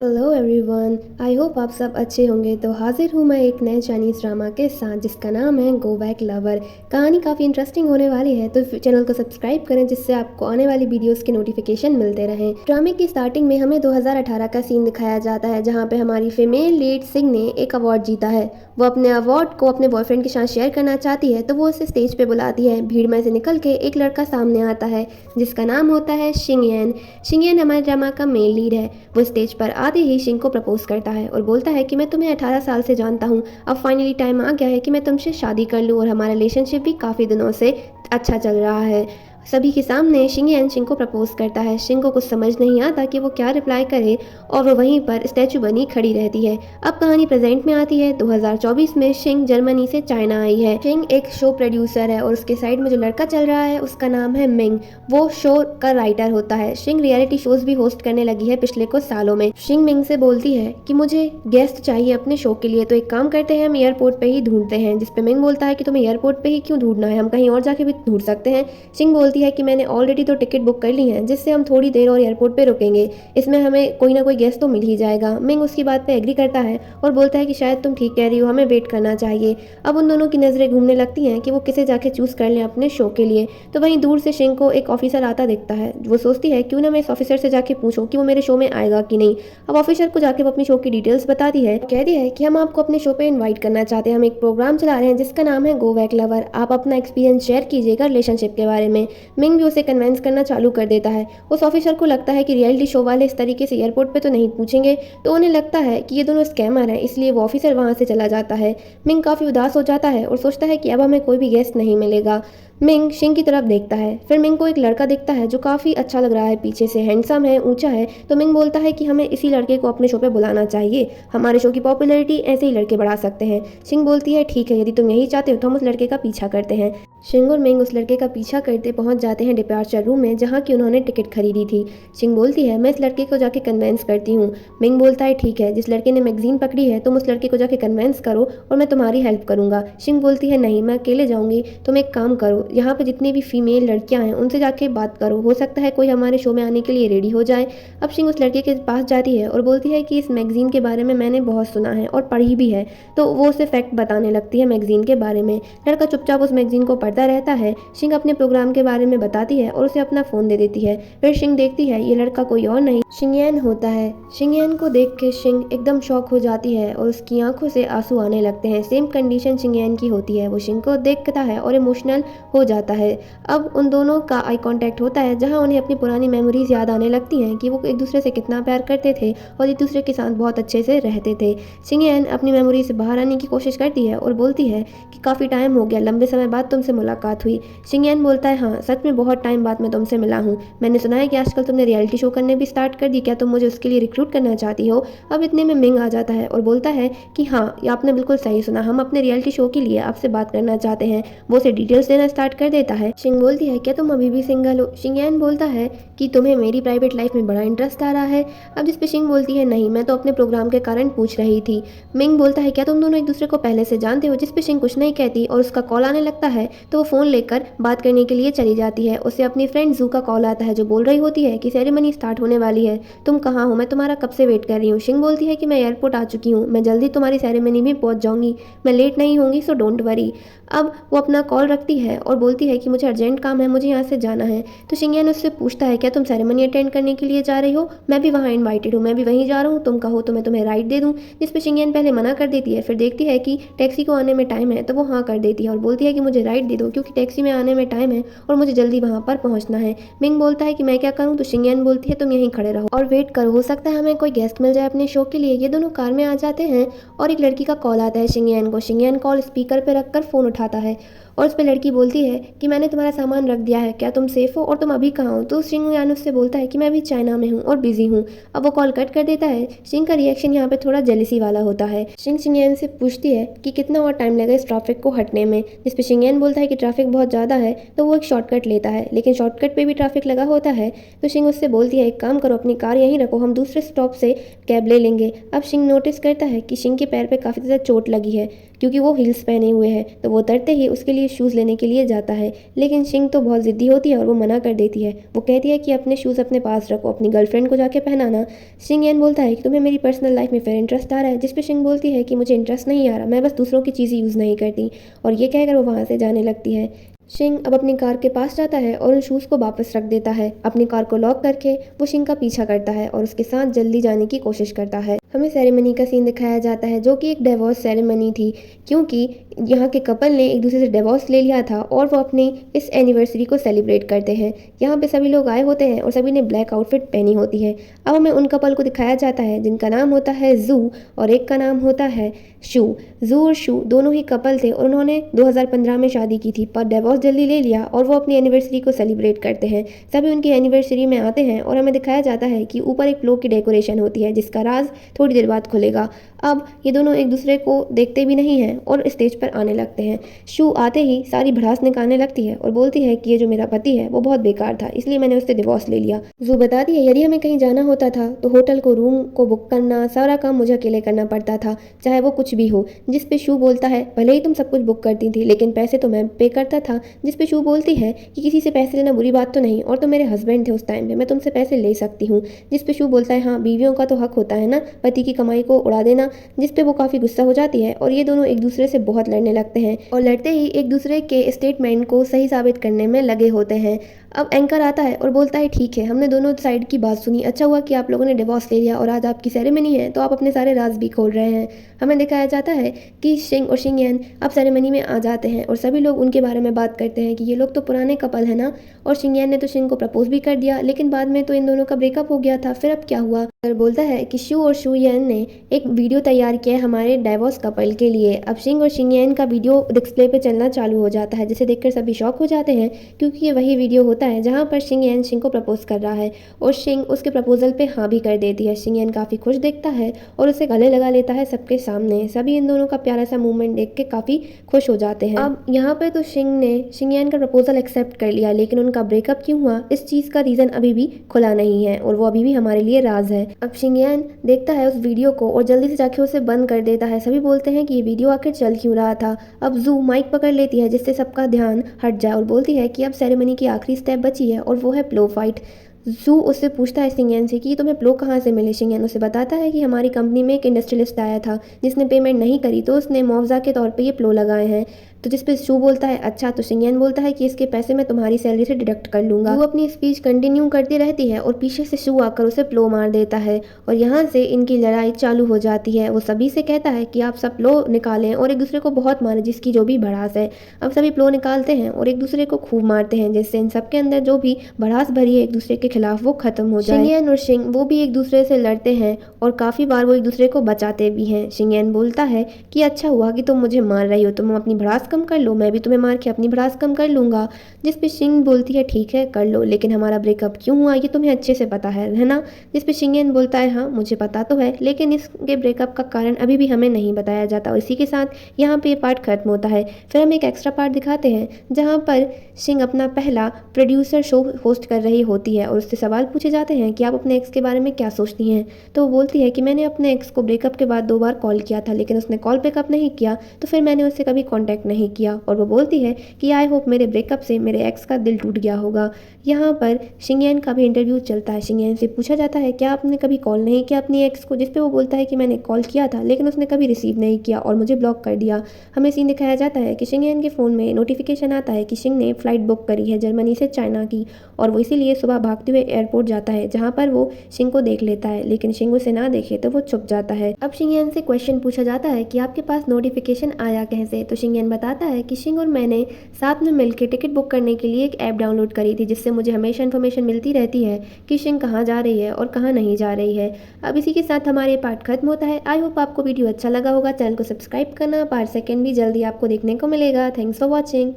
Hello everyone, I hope आप सब अच्छे होंगे। तो हाजिर हूँ मैं एक नए चाइनीज़ ड्रामा के साथ जिसका नाम है गो बैक लवर। कहानी काफ़ी इंटरेस्टिंग होने वाली है, तो चैनल को सब्सक्राइब करें जिससे आपको आने वाली वीडियोस के नोटिफिकेशन मिलते रहें। ड्रामे की स्टार्टिंग में हमें 2018 का सीन दिखाया जाता है जहाँ पे हमारी फीमेल लीड सिंह ने एक अवार्ड जीता है। वो अपने अवार्ड को अपने बॉयफ्रेंड के साथ शेयर करना चाहती है, तो वो उसे स्टेज पे बुलाती है। भीड़ में से निकल के एक लड़का सामने आता है जिसका नाम होता है शिंगयन। शिंगयन हमारे ड्रामा का मेन लीड है। वो स्टेज पर आते ही शिंग को प्रपोज करता है और बोलता है कि मैं तुम्हें 18 साल से जानता हूँ, अब फाइनली टाइम आ गया है कि मैं तुमसे शादी कर लूँ और हमारा रिलेशनशिप भी काफ़ी दिनों से अच्छा चल रहा है। सभी के सामने शिंगयन शिंग को प्रपोज करता है। शिंग को कुछ समझ नहीं आता कि वो क्या रिप्लाई करे और वो वहीं पर स्टैचू बनी खड़ी रहती है। अब कहानी प्रेजेंट में आती है। 2024 में शिंग जर्मनी से चाइना आई है। शिंग एक शो प्रोड्यूसर है और उसके साइड में जो लड़का चल रहा है उसका नाम है मिंग। वो शो का राइटर होता है। शिंग रियलिटी शोज भी होस्ट करने लगी है पिछले कुछ सालों में। शिंग मिंग से बोलती है कि मुझे गेस्ट चाहिए अपने शो के लिए, तो एक काम करते हैं हम एयरपोर्ट पे ही ढूंढते हैं। जिसपे मिंग बोलता है कि तुम्हें एयरपोर्ट पे ही क्यों ढूंढना है, हम कहीं और जाके भी ढूंढ सकते हैं। शिंग बोलती है कि मैंने ऑलरेडी तो टिकट बुक कर ली है जिससे हम थोड़ी देर और एयरपोर्ट पे रुकेंगे, इसमें हमें कोई ना कोई गेस्ट तो मिल ही जाएगा। मिंग उसकी बात पे एग्री करता है और बोलता है कि शायद तुम ठीक कह रही हो, हमें वेट करना चाहिए। अब उन दोनों की नज़रें घूमने लगती हैं कि वो किसे जाके चूज़ कर लें अपने शो के लिए। तो वहीं दूर से शिंग को एक ऑफिसर आता दिखता है। वो सोचती है क्यों ना मैं इस ऑफिसर से जाके पूछूं कि वो मेरे शो में आएगा कि नहीं। अब ऑफिसर को जाके वो अपनी शो की डिटेल्स बताती है, कहती है कि हम आपको अपने शो पे इनवाइट करना चाहते हैं, हम एक प्रोग्राम चला रहे हैं जिसका नाम है गो बैक लवर, आप अपना एक्सपीरियंस शेयर कीजिएगा रिलेशनशिप के बारे में। मिंग भी उसे कन्विंस करना चालू कर देता है। उस ऑफिसर को लगता है कि रियलिटी शो वाले इस तरीके से एयरपोर्ट पे तो नहीं पूछेंगे, तो उन्हें लगता है कि ये दोनों स्कैमर हैं, इसलिए वो ऑफिसर वहाँ से चला जाता है। मिंग काफ़ी उदास हो जाता है और सोचता है कि अब हमें कोई भी गेस्ट नहीं मिलेगा। मिंग शिंग की तरफ देखता है। फिर मिंग को एक लड़का दिखता है जो काफ़ी अच्छा लग रहा है, पीछे से हैंडसम है, ऊंचा है। तो मिंग बोलता है कि हमें इसी लड़के को अपने शो पे बुलाना चाहिए, हमारे शो की पॉपुलैरिटी ऐसे ही लड़के बढ़ा सकते हैं। शिंग बोलती है ठीक है, यदि तुम यही चाहते हो तो हम उस लड़के का पीछा करते हैं। शिंग और मिंग उस लड़के का पीछा करते पहुंच जाते हैं डिपार्चर रूम में जहां की उन्होंने टिकट खरीदी थी। शिंग बोलती है मैं इस लड़के को जाके कन्वेंस करती हूँ। मिंग बोलता है ठीक है, जिस लड़के ने मैगजीन पकड़ी है तुम उस लड़के को जाके कन्वेंस करो और मैं तुम्हारी हेल्प करूंगा। शिंग बोलती है नहीं, मैं अकेले जाऊंगी, तुम एक काम करो, यहाँ पे जितनी भी फीमेल लड़कियां हैं उनसे जाके बात करो, हो सकता है कोई हमारे शो में आने के लिए रेडी हो जाए। अब शिंग उस लड़के के पास जाती है और बोलती है कि इस मैगजीन के बारे में मैंने बहुत सुना है और पढ़ी भी है। तो वो उसे फैक्ट बताने लगती है मैगजीन के बारे में। लड़का चुपचाप उस मैगजीन को पढ़ता रहता है। शिंग अपने प्रोग्राम के बारे में बताती है और उसे अपना फ़ोन दे देती है। फिर शिंग देखती है ये लड़का कोई और नहीं शिंगयन होता है। शिंगयन को देख के शिंग एकदम शॉक हो जाती है और उसकी आंखों से आंसू आने लगते हैं। सेम कंडीशन शिंगयन की होती है। वो शिंग को देखता है और इमोशनल हो जाता है। अब उन दोनों का आई कांटेक्ट होता है जहां उन्हें अपनी पुरानी मेमोरीज याद आने लगती हैं कि वो एक दूसरे से कितना प्यार करते थे और एक दूसरे के साथ बहुत अच्छे से रहते थे। शिंगयन अपनी मेमोरी से बाहर आने की कोशिश करती है और बोलती है कि काफ़ी टाइम हो गया, लंबे समय बाद तुमसे मुलाकात हुई। शिंगयन बोलता है हाँ सच में बहुत टाइम बाद मैं तुमसे मिला हूँ, मैंने सुना है कि आजकल तुमने रियलिटी शो करने भी स्टार्ट कर दी, क्या तुम मुझे उसके लिए रिक्रूट करना चाहती हो। अब इतने में मिंग आ जाता है और बोलता है कि हाँ ये आपने बिल्कुल सही सुना, हम अपने रियलिटी शो के लिए आपसे बात करना चाहते हैं। वो उसे डिटेल्स देना स्टार्ट कर देता है। शिंग बोलती है क्या तुम अभी भी सिंगल हो। शिंगयन बोलता है कि तुम्हें मेरी प्राइवेट लाइफ में बड़ा इंटरेस्ट आ रहा है। अब जिस पे शिंग बोलती है नहीं, मैं तो अपने प्रोग्राम के कारण पूछ रही थी। मिंग बोलता है क्या तुम दोनों एक दूसरे को पहले से जानते हो। जिस पे शिंग कुछ नहीं कहती और उसका कॉल आने लगता है तो वो फ़ोन लेकर बात करने के लिए चली जाती है। उसे अपनी फ्रेंड जू का कॉल आता है जो बोल रही होती है कि सेरेमनी स्टार्ट होने वाली है, तुम कहाँ हो, मैं तुम्हारा कब से वेट कर रही हूँ। शिंग बोलती है कि मैं एयरपोर्ट आ चुकी हूँ, मैं जल्दी तुम्हारी सेरेमनी में पहुँच जाऊँगी, मैं लेट नहीं होंगी, सो डोंट वरी। अब वो अपना कॉल रखती है और बोलती है कि मुझे अर्जेंट काम है, मुझे यहाँ से जाना है। तो शिंगयन उससे पूछता है क्या तुम सेरेमनी अटेंड करने के लिए जा रही हो, मैं भी वहाँ इन्वाइटेड हूँ, मैं भी वहीं जा रहा हूँ, तुम कहो तो मैं तुम्हें राइड दे दूँ। जिस पे शिंगयन पहले मना कर देती है, फिर देखती है कि टैक्सी को आने में टाइम है तो वो हाँ कर देती है और बोलती है कि मुझे राइड दे दो क्योंकि टैक्सी में आने में टाइम है और मुझे जल्दी वहाँ पर पहुँचना है। मिंग बोलता है कि मैं क्या करूँ, तो शिंगयन बोलती है तुम यहीं खड़े रहो और वेट करो, हो सकता है हमें कोई गेस्ट मिल जाए अपने शो के लिए। ये दोनों कार में आ जाते हैं और एक लड़की का कॉल आता है शिंगयन को। शिंगयन कॉल स्पीकर पे रखकर फ़ोन उठाता है और उस पर लड़की बोलती है कि मैंने तुम्हारा सामान रख दिया है, क्या तुम सेफ हो और तुम अभी कहाँ हो। तो शिंगयन उससे बोलता है कि मैं अभी चाइना में हूँ और बिजी हूँ। अब वो कॉल कट कर देता है। शिंग का रिएक्शन यहाँ पे थोड़ा जेलिसी वाला होता है। शिंग शिंगयन से पूछती है कि कितना और टाइम लगेगा इस ट्रैफिक को हटने में। जिस पे शिंगयन बोलता है कि ट्रैफिक बहुत ज़्यादा है, तो वो एक शॉर्टकट लेता है, लेकिन शॉर्टकट पे भी ट्रैफिक लगा होता है। तो शिंग उससे बोलती है एक काम करो, अपनी कार यहीं रखो, हम दूसरे स्टॉप से कैब ले लेंगे। अब शिंग नोटिस करता है कि शिंग के पैर पे काफ़ी ज़्यादा चोट लगी है क्योंकि वो हील्स पहने हुए है। तो वो उतरते ही उसके लिए शूज़ लेने के लिए जाता है, लेकिन शिंग तो बहुत ज़िद्दी होती है और वो मना कर देती है। वो कहती है कि अपने शूज़ अपने पास रखो, अपनी गर्लफ्रेंड को जाके पहनाना। शिंग यन बोलता है कि तुम्हें मेरी पर्सनल लाइफ में फिर इंटरेस्ट आ रहा है, जिस पे शिंग बोलती है कि मुझे इंटरेस्ट नहीं आ रहा, मैं बस दूसरों की चीज़ें यूज़ नहीं करती। और ये कहकर वो वहाँ से जाने लगती है। शिंग अब अपनी कार के पास जाता है और उन शूज़ को वापस रख देता है। अपनी कार को लॉक करके वो शिंग का पीछा करता है और उसके साथ जल्दी जाने की कोशिश करता है। हमें सेरेमनी का सीन दिखाया जाता है, जो कि एक डिवोर्स सेरेमनी थी, क्योंकि यहाँ के कपल ने एक दूसरे से डिवोर्स ले लिया था और वो अपनी इस एनिवर्सरी को सेलिब्रेट करते हैं। यहाँ पे सभी लोग आए होते हैं और सभी ने ब्लैक आउटफिट पहनी होती है। अब हमें उन कपल को दिखाया जाता है जिनका नाम होता है जू और एक का नाम होता है शू। जू और शू दोनों ही कपल थे और उन्होंने 2015 में शादी की थी, पर डिवोर्स जल्दी ले लिया और वो अपनी एनिवर्सरी को सेलिब्रेट करते हैं। सभी उनकी एनिवर्सरी में आते हैं और हमें दिखाया जाता है कि ऊपर एक फ्लो की डेकोरेशन होती है, जिसका राज थोड़ी देर बाद खुलेगा। अब ये दोनों एक दूसरे को देखते भी नहीं हैं और स्टेज पर आने लगते हैं। शू आते ही सारी भड़ास निकालने लगती है और बोलती है कि ये जो मेरा पति है वो बहुत बेकार था, इसलिए मैंने उससे डिवोर्स ले लिया। जू बताती है यदि हमें कहीं जाना होता था तो होटल को रूम को बुक करना, सारा काम मुझे अकेले करना पड़ता था, चाहे वो कुछ भी हो। जिस पे शू बोलता है भले ही तुम सब कुछ बुक करती थी, लेकिन पैसे तो मैं पे करता था। जिस पे शू बोलती है कि किसी से पैसे लेना बुरी बात तो नहीं, और तो मेरे हस्बैंड थे उस टाइम पे, मैं तुमसे पैसे ले सकती हूँ। जिस पे शू बोलता है हाँ, बीवियों का तो हक होता है ना पति की कमाई को उड़ा देना। जिस पे वो काफ़ी गुस्सा हो जाती है और ये दोनों एक दूसरे से बहुत लड़ने लगते हैं और लड़ते ही एक दूसरे के स्टेटमेंट को सही साबित करने में लगे होते हैं। अब एंकर आता है और बोलता है ठीक है, हमने दोनों साइड की बात सुनी, अच्छा हुआ कि आप लोगों ने डिवोर्स ले लिया और आज आपकी सेरेमनी है तो आप अपने सारे राज भी खोल रहे हैं। हमें दिखाया जाता है कि शिंग और शिंग यन अब सेरेमनी में आ जाते हैं और सभी लोग उनके बारे में बात करते हैं कि ये लोग तो पुराने कपल है ना, और शिंग यन ने तो शिंग को प्रपोज भी कर दिया, लेकिन बाद में तो इन दोनों का ब्रेकअप हो गया था, फिर अब क्या हुआ। और बोलता है कि शू और शू यन ने एक वीडियो तैयार किया है हमारे डाइवोर्स कपल के लिए। अब शिंग और शिंग यन का वीडियो डिस्प्ले पे चलना चालू हो जाता है, जिसे देखकर सभी शॉक हो जाते हैं, क्योंकि ये वही वीडियो होता है जहाँ पर शिंग यन शिंग को प्रपोज कर रहा है और शिंग उसके प्रपोजल पे हाँ भी कर देती है। शिंग यन काफ़ी खुश दिखता है और उसे गले लगा लेता है सबके सामने। सभी इन दोनों का प्यारा सा मूवमेंट देख के काफ़ी खुश हो जाते हैं। अब यहाँ पे तो शिंग ने शिंग यन का प्रपोजल एक्सेप्ट कर लिया, लेकिन उनका ब्रेकअप क्यों हुआ इस चीज़ का रीज़न अभी भी खुला नहीं है और वो अभी भी हमारे लिए राज है। अब शिंग यन देखता है उस वीडियो को और जल्दी से जाके उसे बंद कर देता है। सभी बोलते हैं कि ये वीडियो आखिर चल क्यों रहा था। अब जू माइक पकड़ लेती है जिससे सबका ध्यान हट जाए और बोलती है कि अब सेरेमनी की आखिरी स्टेप बची है और वो है प्लो फाइट। जू उससे पूछता है शिंग यन से कि तुम्हें प्लो कहाँ से मिले। शिंग यन उसे बताता है कि हमारी कंपनी में एक इंडस्ट्रियलिस्ट आया था जिसने पेमेंट नहीं करी, तो उसने मुआवजा के तौर पे ये प्लो लगाए हैं। तो जिस पे शू बोलता है अच्छा, तो शिंग यन बोलता है कि इसके पैसे मैं तुम्हारी सैलरी से डिडक्ट कर लूँगा। वो अपनी स्पीच कंटिन्यू करती रहती है और पीछे से शू आकर उसे प्लो मार देता है और यहाँ से इनकी लड़ाई चालू हो जाती है। वो सभी से कहता है कि आप सब प्लो निकालें और एक दूसरे को बहुत मारे, जिसकी जो भी भड़ास है। अब सभी प्लो निकालते हैं और एक दूसरे को खूब मारते हैं, जिससे इन सबके अंदर जो भी भड़ास भरी है एक दूसरे के खिलाफ वो खत्म हो जाए। शिंग यन और शिंग वो भी एक दूसरे से लड़ते हैं और काफ़ी बार वो एक दूसरे को बचाते भी हैं। शिंग यन बोलता है कि अच्छा हुआ कि तुम मुझे मार रही हो, तुम अपनी भड़ास कम कर लो, मैं भी तुम्हें मार के अपनी भड़ास कम कर लूँगा। जिस पे शिंग बोलती है ठीक है कर लो, लेकिन हमारा ब्रेकअप क्यों हुआ ये तुम्हें अच्छे से पता है ना। जिस पे शिंग यन बोलता है हाँ मुझे पता तो है, लेकिन इसके ब्रेकअप का कारण अभी भी हमें नहीं बताया जाता। और इसी के साथ यहाँ पे ये पार्ट खत्म होता है। फिर हम एक एक्स्ट्रा पार्ट दिखाते हैं जहाँ पर शिंग अपना पहला प्रोड्यूसर शो होस्ट कर रही होती है और उससे सवाल पूछे जाते हैं कि आप अपने एक्स के बारे में क्या सोचती हैं। तो वो बोलती है कि मैंने अपने एक्स को ब्रेकअप के बाद 2 बार कॉल किया था, लेकिन उसने कॉल पिकअप नहीं किया, तो फिर मैंने उससे कभी कांटेक्ट नहीं किया। और वो बोलती है कि आई होप मेरे ब्रेकअप से मेरे एक्स का दिल टूट गया होगा। यहाँ पर शिंग यन का भी इंटरव्यू चलता है। शिंग यन से पूछा जाता है क्या आपने कभी कॉल नहीं किया अपनी एक्स को, जिस पे वो बोलता है कि मैंने कॉल किया था लेकिन उसने कभी रिसीव नहीं किया और मुझे ब्लॉक कर दिया। हमें सीन दिखाया जाता है कि शिंग यन के फ़ोन में नोटिफिकेशन आता है कि शिंग ने फ़्लाइट बुक करी है जर्मनी से चाइना की, और वो इसीलिए सुबह भागते हुए एयरपोर्ट जाता है, जहाँ पर वो शिंग को देख लेता है, लेकिन शिंग उसे ना देखे तो वो छुप जाता है। अब शिंग यन से क्वेश्चन पूछा जाता है कि आपके पास नोटिफिकेशन आया कैसे। तो शिंग यन बताता है कि शिंग और मैंने साथ में मिलकर टिकट बुक करने के लिए एक ऐप डाउनलोड करी थी, जिससे मुझे हमेशा इन्फॉर्मेशन मिलती रहती है कि शिंग कहाँ जा रही है और कहाँ नहीं जा रही है। अब इसी के साथ हमारे पार्ट खत्म होता है। आई होप आपको वीडियो अच्छा लगा होगा। चैनल को सब्सक्राइब करना, पार्ट सेकेंड भी जल्दी आपको देखने को मिलेगा। Thanks for watching.